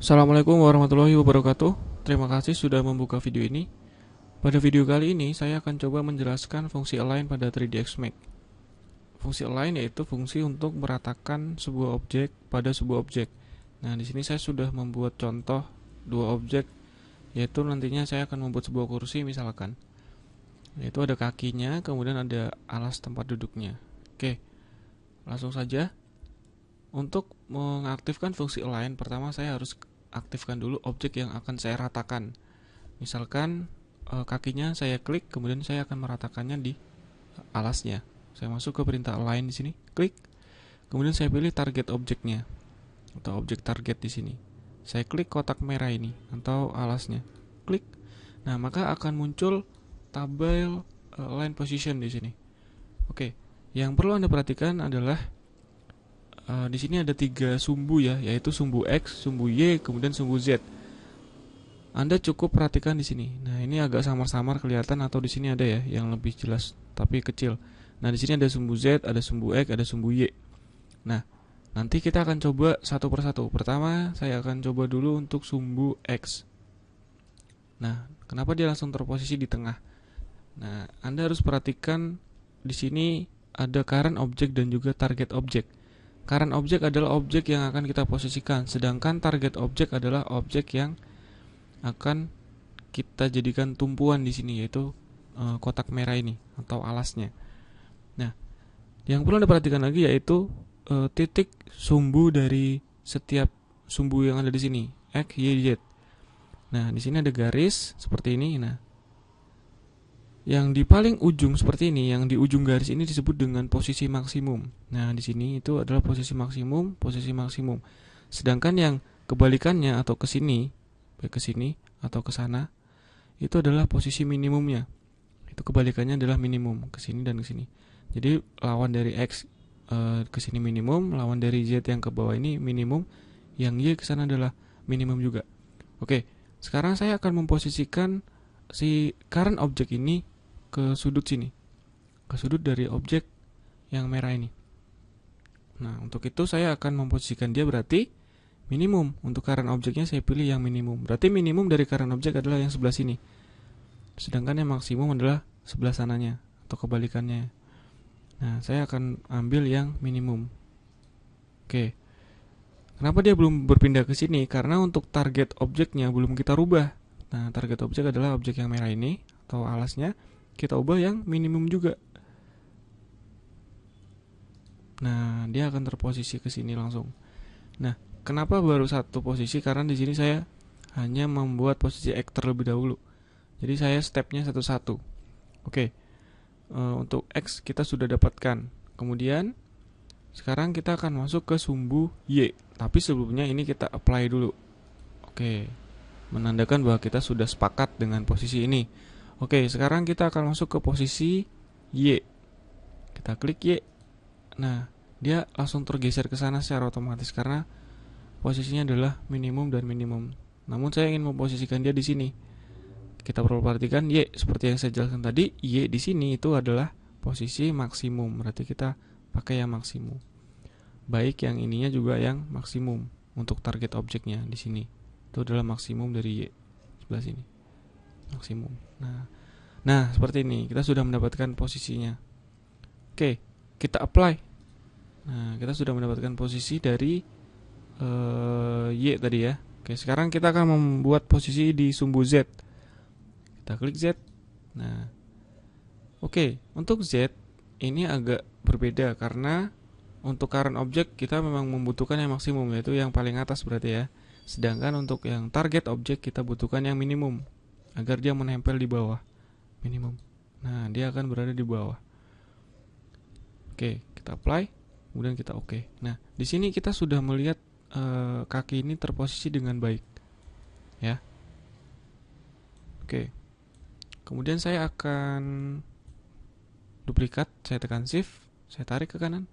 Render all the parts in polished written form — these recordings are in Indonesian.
Assalamualaikum warahmatullahi wabarakatuh. Terima kasih sudah membuka video ini. Pada video kali ini saya akan coba menjelaskan fungsi align pada 3ds Max. Fungsi align yaitu fungsi untuk meratakan sebuah objek pada sebuah objek. Nah, di sini saya sudah membuat contoh dua objek, yaitu nantinya saya akan membuat sebuah kursi misalkan. Yaitu ada kakinya, kemudian ada alas tempat duduknya. Oke, langsung saja. Untuk mengaktifkan fungsi align, pertama saya harus aktifkan dulu objek yang akan saya ratakan. Misalkan kakinya saya klik, kemudian saya akan meratakannya di alasnya. Saya masuk ke perintah align di sini, klik. Kemudian saya pilih target objeknya atau objek target di sini. Saya klik kotak merah ini atau alasnya. Klik. Nah, maka akan muncul tabel align position di sini. Oke. Yang perlu Anda perhatikan adalah di sini ada 3 sumbu ya, yaitu sumbu X, sumbu Y, kemudian sumbu Z. Anda cukup perhatikan di sini. Nah, ini agak samar-samar kelihatan atau di sini ada ya yang lebih jelas tapi kecil. Nah, di sini ada sumbu Z, ada sumbu X, ada sumbu Y. Nah, nanti kita akan coba satu persatu. Pertama, saya akan coba dulu untuk sumbu X. Nah, kenapa dia langsung terposisi di tengah? Nah, Anda harus perhatikan di sini ada current object dan juga target object. Current object adalah objek yang akan kita posisikan, sedangkan target object adalah objek yang akan kita jadikan tumpuan di sini, yaitu kotak merah ini atau alasnya. Nah, yang perlu Anda perhatikan lagi yaitu titik sumbu dari setiap sumbu yang ada di sini, X, Y, Z. Nah, di sini ada garis seperti ini. Nah, yang di paling ujung seperti ini, yang di ujung garis ini disebut dengan posisi maksimum. Nah, di sini itu adalah posisi maksimum, posisi maksimum. Sedangkan yang kebalikannya atau ke sini, baik ke sini atau ke sana, itu adalah posisi minimumnya. Itu kebalikannya adalah minimum, ke sini dan ke sini. Jadi lawan dari X ke sini minimum, lawan dari Z yang ke bawah ini minimum, yang Y ke sana adalah minimum juga. Oke, sekarang saya akan memposisikan si current object ini ke sudut sini, ke sudut dari objek yang merah ini. Nah, untuk itu saya akan memposisikan dia berarti minimum. Untuk current objeknya saya pilih yang minimum. Berarti minimum dari current object adalah yang sebelah sini, sedangkan yang maksimum adalah sebelah sananya atau kebalikannya. Nah, saya akan ambil yang minimum. Oke. Kenapa dia belum berpindah ke sini? Karena untuk target objeknya belum kita rubah. Nah, target objek adalah objek yang merah ini atau alasnya. Kita ubah yang minimum juga. Nah, dia akan terposisi ke sini langsung. Nah, kenapa baru satu posisi? Karena di sini saya hanya membuat posisi X terlebih dahulu. Jadi saya stepnya satu-satu. Oke. Untuk X kita sudah dapatkan. Kemudian sekarang kita akan masuk ke sumbu Y. Tapi sebelumnya ini kita apply dulu. Oke. Menandakan bahwa kita sudah sepakat dengan posisi ini. Oke, sekarang kita akan masuk ke posisi Y. Kita klik Y. Nah, dia langsung tergeser ke sana secara otomatis karena posisinya adalah minimum dan minimum. Namun saya ingin memposisikan dia di sini. Kita perlu perhatikan Y, seperti yang saya jelaskan tadi, Y di sini itu adalah posisi maksimum. Berarti kita pakai yang maksimum. Baik yang ininya juga yang maksimum untuk target objeknya di sini. Itu adalah maksimum dari Y sebelah sini. Maksimum. Nah, seperti ini kita sudah mendapatkan posisinya. Oke, kita apply. Nah, kita sudah mendapatkan posisi dari Y tadi ya. Oke, sekarang kita akan membuat posisi di sumbu Z. Kita klik Z. Nah, oke, untuk Z ini agak berbeda karena untuk current object kita memang membutuhkan yang maksimum, yaitu yang paling atas berarti ya. Sedangkan untuk yang target object kita butuhkan yang minimum agar dia menempel di bawah minimum. Nah, dia akan berada di bawah. Oke, kita apply, kemudian kita oke. Nah, di sini kita sudah melihat kaki ini terposisi dengan baik, ya. Oke. Kemudian saya akan duplikat, saya tekan shift, saya tarik ke kanan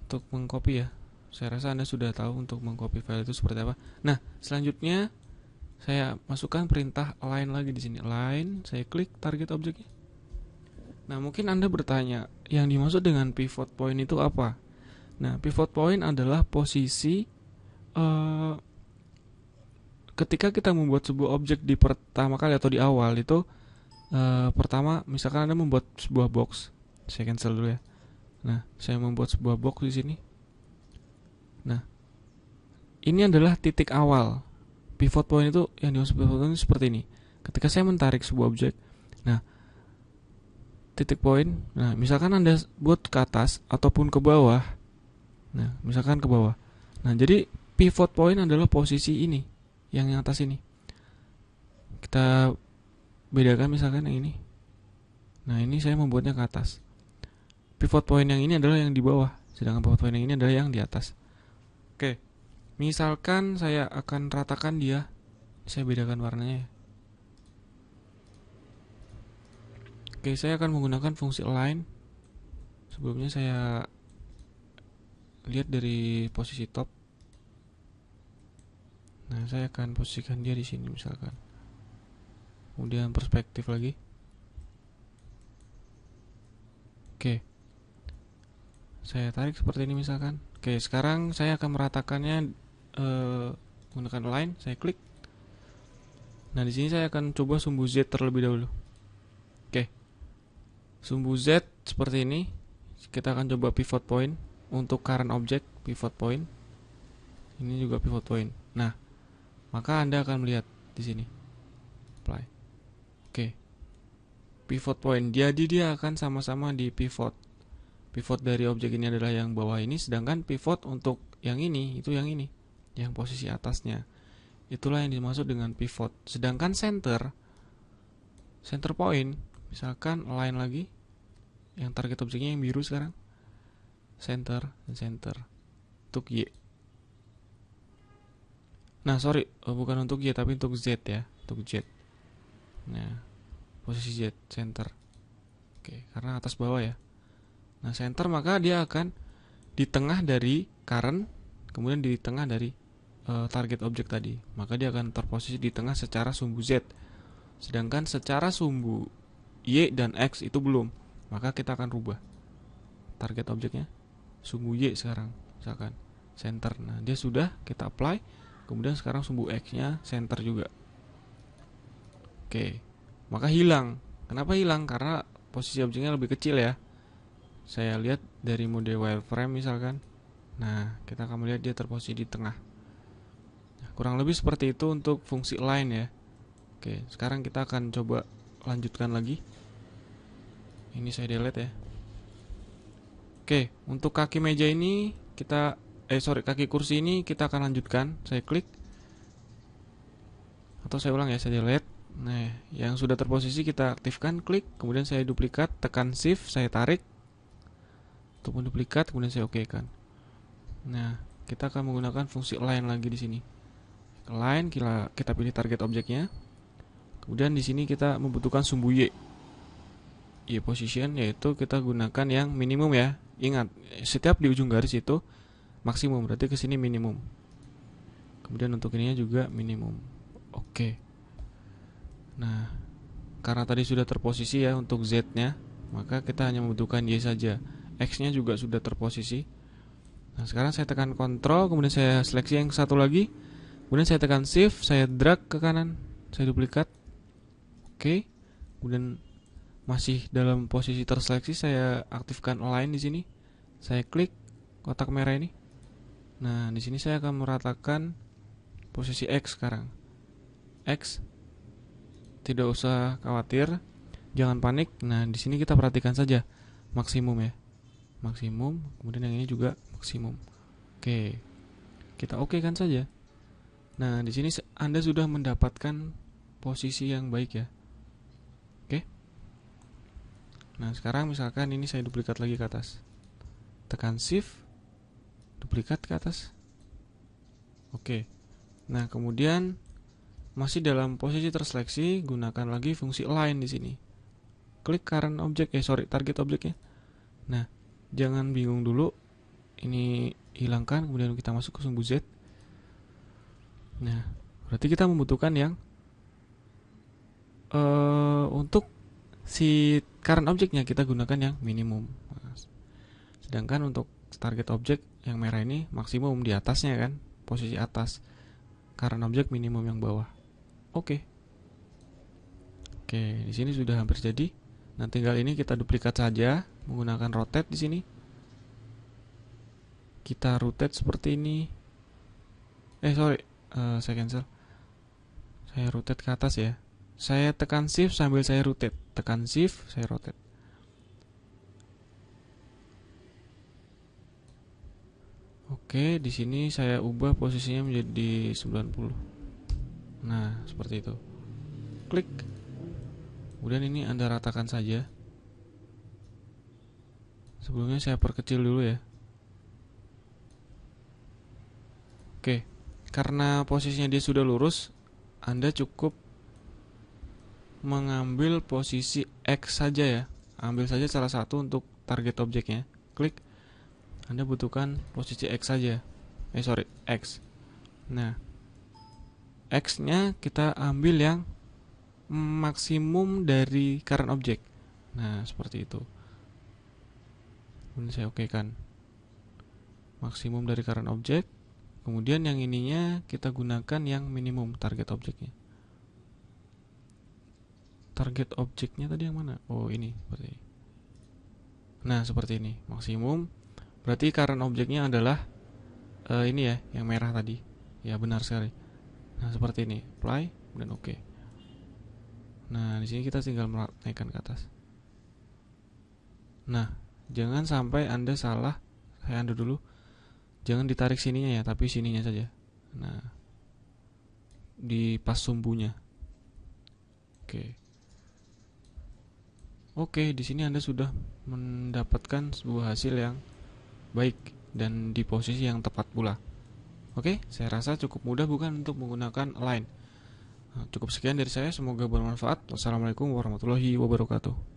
untuk mengcopy ya. Saya rasa Anda sudah tahu untuk mengcopy file itu seperti apa. Nah, selanjutnya saya masukkan perintah align lagi di sini. Align, saya klik target objeknya. Nah, mungkin Anda bertanya, yang dimaksud dengan pivot point itu apa? Nah, pivot point adalah posisi ketika kita membuat sebuah objek di pertama kali atau di awal itu, pertama misalkan Anda membuat sebuah box. Saya cancel dulu ya. Nah, saya membuat sebuah box di sini. Nah, ini adalah titik awal. Pivot point itu, yang dimaksud pivot point itu seperti ini. Ketika saya menarik sebuah objek, nah, titik point, nah, misalkan Anda buat ke atas ataupun ke bawah. Nah, misalkan ke bawah. Nah, jadi pivot point adalah posisi ini, yang atas ini. Kita bedakan misalkan yang ini. Nah, ini saya membuatnya ke atas. Pivot point yang ini adalah yang di bawah, sedangkan pivot point yang ini adalah yang di atas. Oke. Misalkan saya akan ratakan dia, saya bedakan warnanya. Oke, saya akan menggunakan fungsi align. Sebelumnya saya lihat dari posisi top. Nah, saya akan posisikan dia di sini misalkan. Kemudian perspektif lagi. Oke. Saya tarik seperti ini misalkan. Oke, sekarang saya akan meratakannya menggunakan align. Saya klik. Nah, di sini saya akan coba sumbu Z terlebih dahulu. Oke. Sumbu Z seperti ini. Kita akan coba pivot point untuk current object, pivot point. Ini juga pivot point. Nah, maka Anda akan melihat di sini. Apply. Oke. Pivot point. Jadi dia akan sama-sama di pivot. Pivot dari objek ini adalah yang bawah ini, sedangkan pivot untuk yang ini itu yang ini, yang posisi atasnya. Itulah yang dimaksud dengan pivot. Sedangkan center point, misalkan align lagi, yang target objeknya yang biru sekarang, center dan center untuk Y. Nah, sorry, bukan untuk Y tapi untuk Z ya, untuk Z. Nah, posisi Z, center. Oke, karena atas bawah ya. Nah, center maka dia akan di tengah dari current, kemudian di tengah dari target objek tadi. Maka dia akan terposisi di tengah secara sumbu Z. Sedangkan secara sumbu Y dan X itu belum. Maka kita akan rubah target objeknya sumbu Y sekarang, misalkan center. Nah, dia sudah kita apply. Kemudian sekarang sumbu X-nya center juga. Oke, maka hilang. Kenapa hilang? Karena posisi objeknya lebih kecil ya. Saya lihat dari mode wireframe misalkan. Nah, kita akan melihat dia terposisi di tengah. Nah, kurang lebih seperti itu untuk fungsi align ya. Oke, sekarang kita akan coba lanjutkan lagi. Ini saya delete ya. Oke, untuk kaki meja ini kita kaki kursi ini kita akan lanjutkan. Saya klik. Atau saya ulang ya, saya delete. Nah, yang sudah terposisi kita aktifkan, klik, kemudian saya duplikat, tekan shift, saya tarik untuk menduplikat, kemudian saya oke kan. Nah, kita akan menggunakan fungsi align lagi di sini. Align, kita pilih target objeknya. Kemudian di sini kita membutuhkan sumbu Y. Y position, yaitu kita gunakan yang minimum ya. Ingat, setiap di ujung garis itu maksimum, berarti ke sini minimum. Kemudian untuk ininya juga minimum. Oke. Nah, karena tadi sudah terposisi ya untuk Z-nya, maka kita hanya membutuhkan Y saja. X-nya juga sudah terposisi. Nah, sekarang saya tekan Ctrl, kemudian saya seleksi yang satu lagi. Kemudian saya tekan Shift, saya drag ke kanan, saya duplikat. Oke. Kemudian masih dalam posisi terseleksi, saya aktifkan align di sini. Saya klik kotak merah ini. Nah, di sini saya akan meratakan posisi X sekarang. X, tidak usah khawatir, jangan panik. Nah, di sini kita perhatikan saja maksimum ya. Maksimum, kemudian yang ini juga maksimum. Oke. Kita oke kan saja. Nah, di sini Anda sudah mendapatkan posisi yang baik ya. Oke. Nah, sekarang misalkan ini saya duplikat lagi ke atas. Tekan shift, duplikat ke atas. Oke. Nah, kemudian masih dalam posisi terseleksi, gunakan lagi fungsi align di sini. Klik current object, target objeknya. Nah, jangan bingung dulu. Ini hilangkan, kemudian kita masuk ke sumbu Z. Nah, berarti kita membutuhkan yang untuk si current objeknya kita gunakan yang minimum. Sedangkan untuk target objek yang merah ini maksimum di atasnya kan, posisi atas. Current objek minimum yang bawah. Oke. Oke, di sini sudah hampir jadi. Nah, tinggal ini kita duplikat saja menggunakan rotate di sini. Kita rotate seperti ini. Saya cancel. Saya rotate ke atas ya. Saya tekan shift sambil saya rotate. Tekan shift, saya rotate. Oke, di sini saya ubah posisinya menjadi 90. Nah, seperti itu. Klik. Kemudian ini Anda ratakan saja. Sebelumnya saya perkecil dulu ya. Oke, karena posisinya dia sudah lurus, Anda cukup mengambil posisi X saja ya. Ambil saja salah satu untuk target objeknya. Klik. Anda butuhkan posisi X saja. X. Nah, X-nya kita ambil yang maksimum dari current object. Nah, seperti itu. Kemudian saya okekan maksimum dari current object. Kemudian yang ininya kita gunakan yang minimum target objeknya. Target objeknya tadi yang mana? Oh, ini seperti ini. Nah, seperti ini. Maksimum. Berarti current objeknya adalah ini ya, yang merah tadi. Ya, benar sekali. Nah, seperti ini. Apply dan oke. Nah, di sini kita tinggal menaikkan ke atas. Nah, jangan sampai Anda salah. Saya undo dulu. Jangan ditarik sininya ya, tapi sininya saja. Nah, di pas sumbunya. Oke, di sini Anda sudah mendapatkan sebuah hasil yang baik dan di posisi yang tepat pula. Oke, saya rasa cukup mudah bukan untuk menggunakan align. Cukup sekian dari saya, semoga bermanfaat. Wassalamualaikum warahmatullahi wabarakatuh.